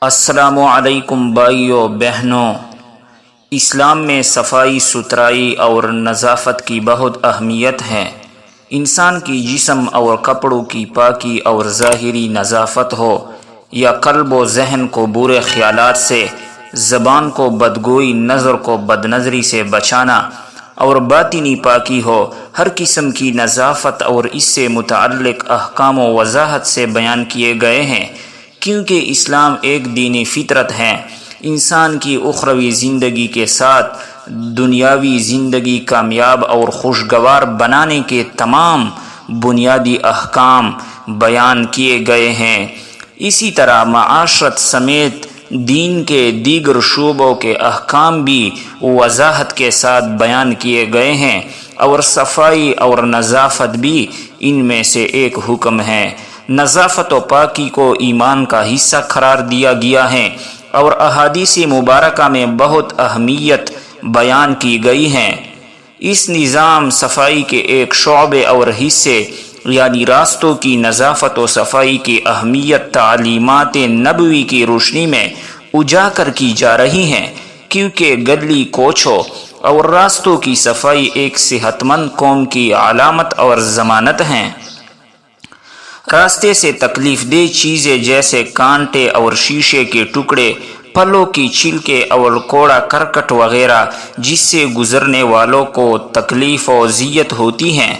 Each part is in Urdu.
السلام علیکم بھائیو بہنوں، اسلام میں صفائی ستھرائی اور نظافت کی بہت اہمیت ہے۔ انسان کی جسم اور کپڑوں کی پاکی اور ظاہری نظافت ہو یا قلب و ذہن کو برے خیالات سے، زبان کو بدگوئی، نظر کو بد نظری سے بچانا اور باطنی پاکی ہو، ہر قسم کی نظافت اور اس سے متعلق احکام و وضاحت سے بیان کیے گئے ہیں۔ کیونکہ اسلام ایک دین فطرت ہے، انسان کی اخروی زندگی کے ساتھ دنیاوی زندگی کامیاب اور خوشگوار بنانے کے تمام بنیادی احکام بیان کیے گئے ہیں۔ اسی طرح معاشرت سمیت دین کے دیگر شعبوں کے احکام بھی وضاحت کے ساتھ بیان کیے گئے ہیں، اور صفائی اور نظافت بھی ان میں سے ایک حکم ہے۔ نظافت و پاکی کو ایمان کا حصہ قرار دیا گیا ہے، اور احادیث مبارکہ میں بہت اہمیت بیان کی گئی ہے۔ اس نظام صفائی کے ایک شعبے اور حصے یعنی راستوں کی نظافت و صفائی کی اہمیت تعلیمات نبوی کی روشنی میں اجاگر کی جا رہی ہے، کیونکہ گلی کوچوں اور راستوں کی صفائی ایک صحت مند قوم کی علامت اور ضمانت ہے۔ راستے سے تکلیف دہ چیزیں جیسے کانٹے اور شیشے کے ٹکڑے، پھلوں کی چھلکے اور کوڑا کرکٹ وغیرہ جس سے گزرنے والوں کو تکلیف و اذیت ہوتی ہے،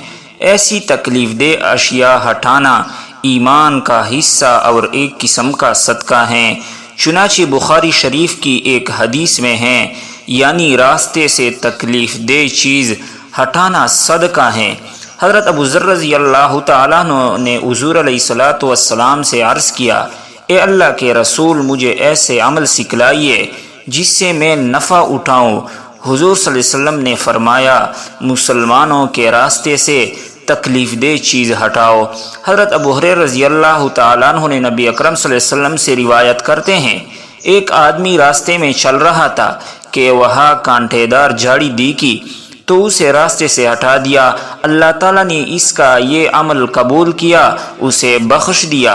ایسی تکلیف دہ اشیاء ہٹانا ایمان کا حصہ اور ایک قسم کا صدقہ ہے۔ چنانچہ بخاری شریف کی ایک حدیث میں ہے، یعنی راستے سے تکلیف دہ چیز ہٹانا صدقہ ہے۔ حضرت ابو ذر رضی اللہ تعالیٰ عنہ نے حضور علیہ السلام سے عرض کیا، اے اللہ کے رسول، مجھے ایسے عمل سکھلائیے جس سے میں نفع اٹھاؤں۔ حضور صلی اللہ علیہ وسلم نے فرمایا، مسلمانوں کے راستے سے تکلیف دہ چیز ہٹاؤ۔ حضرت ابو ہریرہ رضی اللہ تعالیٰ عنہ نے نبی اکرم صلی اللہ علیہ وسلم سے روایت کرتے ہیں، ایک آدمی راستے میں چل رہا تھا کہ وہاں کانٹے دار جھاڑی دیکھی تو اسے راستے سے ہٹا دیا۔ اللہ تعالیٰ نے اس کا یہ عمل قبول کیا، اسے بخش دیا۔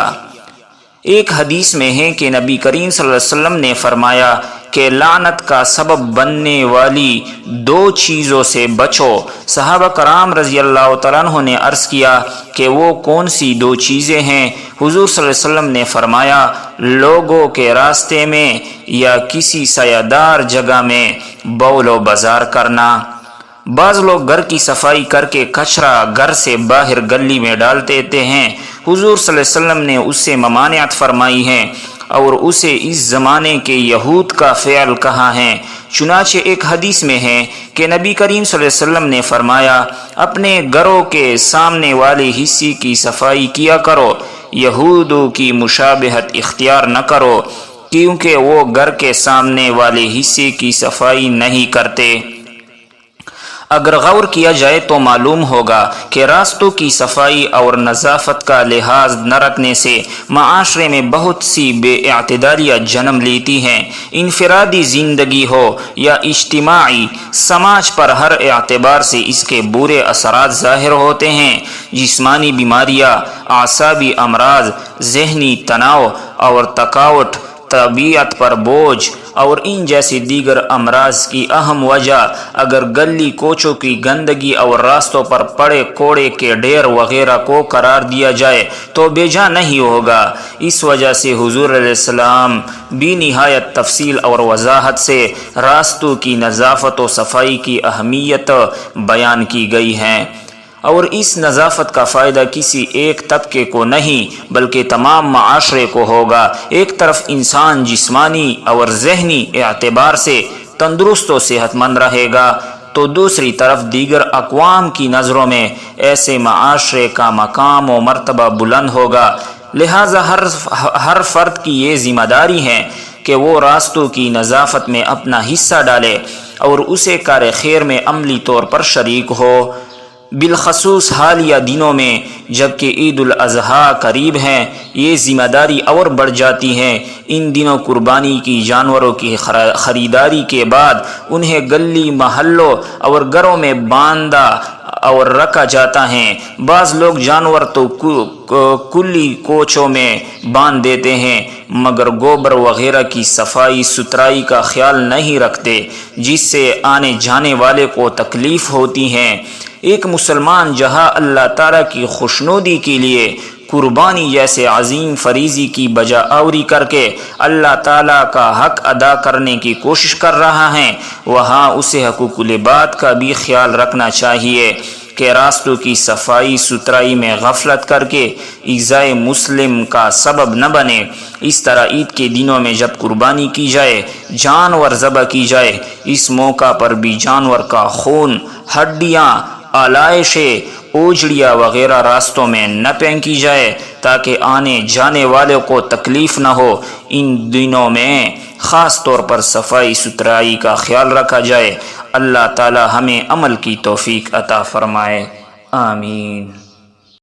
ایک حدیث میں ہے کہ نبی کریم صلی اللہ علیہ وسلم نے فرمایا کہ لعنت کا سبب بننے والی دو چیزوں سے بچو۔ صحابہ کرام رضی اللہ تعالیٰ عنہ نے عرض کیا کہ وہ کون سی دو چیزیں ہیں؟ حضور صلی اللہ علیہ وسلم نے فرمایا، لوگوں کے راستے میں یا کسی سایہ دار جگہ میں بول و بازار کرنا۔ بعض لوگ گھر کی صفائی کر کے کچرا گھر سے باہر گلی میں ڈال دیتے ہیں۔ حضور صلی اللہ علیہ وسلم نے اس سے ممانعت فرمائی ہے اور اسے اس زمانے کے یہود کا فعل کہا ہے۔ چنانچہ ایک حدیث میں ہے کہ نبی کریم صلی اللہ علیہ وسلم نے فرمایا، اپنے گھروں کے سامنے والے حصے کی صفائی کیا کرو، یہودوں کی مشابہت اختیار نہ کرو، کیونکہ وہ گھر کے سامنے والے حصے کی صفائی نہیں کرتے۔ اگر غور کیا جائے تو معلوم ہوگا کہ راستوں کی صفائی اور نظافت کا لحاظ نہ رکھنے سے معاشرے میں بہت سی بے اعتدالیاں جنم لیتی ہیں۔ انفرادی زندگی ہو یا اجتماعی، سماج پر ہر اعتبار سے اس کے برے اثرات ظاہر ہوتے ہیں۔ جسمانی بیماریاں، اعصابی امراض، ذہنی تناؤ اور تھکاوٹ، طبیعت پر بوجھ اور ان جیسی دیگر امراض کی اہم وجہ اگر گلی کوچوں کی گندگی اور راستوں پر پڑے کوڑے کے ڈھیر وغیرہ کو قرار دیا جائے تو بے جا نہیں ہوگا۔ اس وجہ سے حضور علیہ السلام بھی نہایت تفصیل اور وضاحت سے راستوں کی نظافت و صفائی کی اہمیت بیان کی گئی ہے، اور اس نظافت کا فائدہ کسی ایک طبقے کو نہیں بلکہ تمام معاشرے کو ہوگا۔ ایک طرف انسان جسمانی اور ذہنی اعتبار سے تندرست و صحت مند رہے گا، تو دوسری طرف دیگر اقوام کی نظروں میں ایسے معاشرے کا مقام و مرتبہ بلند ہوگا۔ لہذا ہر فرد کی یہ ذمہ داری ہے کہ وہ راستوں کی نظافت میں اپنا حصہ ڈالے اور اسے کار خیر میں عملی طور پر شریک ہو۔ بالخصوص حالیہ دنوں میں جبکہ عید الاضحیٰ قریب ہے، یہ ذمہ داری اور بڑھ جاتی ہے۔ ان دنوں قربانی کی جانوروں کی خریداری کے بعد انہیں گلی محلوں اور گھروں میں باندھا اور رکھا جاتا ہے۔ بعض لوگ جانور تو کلی کوچوں میں باندھ دیتے ہیں، مگر گوبر وغیرہ کی صفائی ستھرائی کا خیال نہیں رکھتے، جس سے آنے جانے والے کو تکلیف ہوتی ہے۔ ایک مسلمان جہاں اللہ تعالیٰ کی خوشنودی کے لیے قربانی جیسے عظیم فریضے کی بجا آوری کر کے اللہ تعالیٰ کا حق ادا کرنے کی کوشش کر رہا ہے، وہاں اسے حقوق العباد کا بھی خیال رکھنا چاہیے کہ راستوں کی صفائی ستھرائی میں غفلت کر کے ایذائے مسلم کا سبب نہ بنے۔ اس طرح عید کے دنوں میں جب قربانی کی جائے، جانور ذبح کی جائے، اس موقع پر بھی جانور کا خون، ہڈیاں، آلائشیں، اوجڑیاں وغیرہ راستوں میں نہ پھینکی جائے تاکہ آنے جانے والوں کو تکلیف نہ ہو۔ ان دنوں میں خاص طور پر صفائی ستھرائی کا خیال رکھا جائے۔ اللہ تعالی ہمیں عمل کی توفیق عطا فرمائے، آمین۔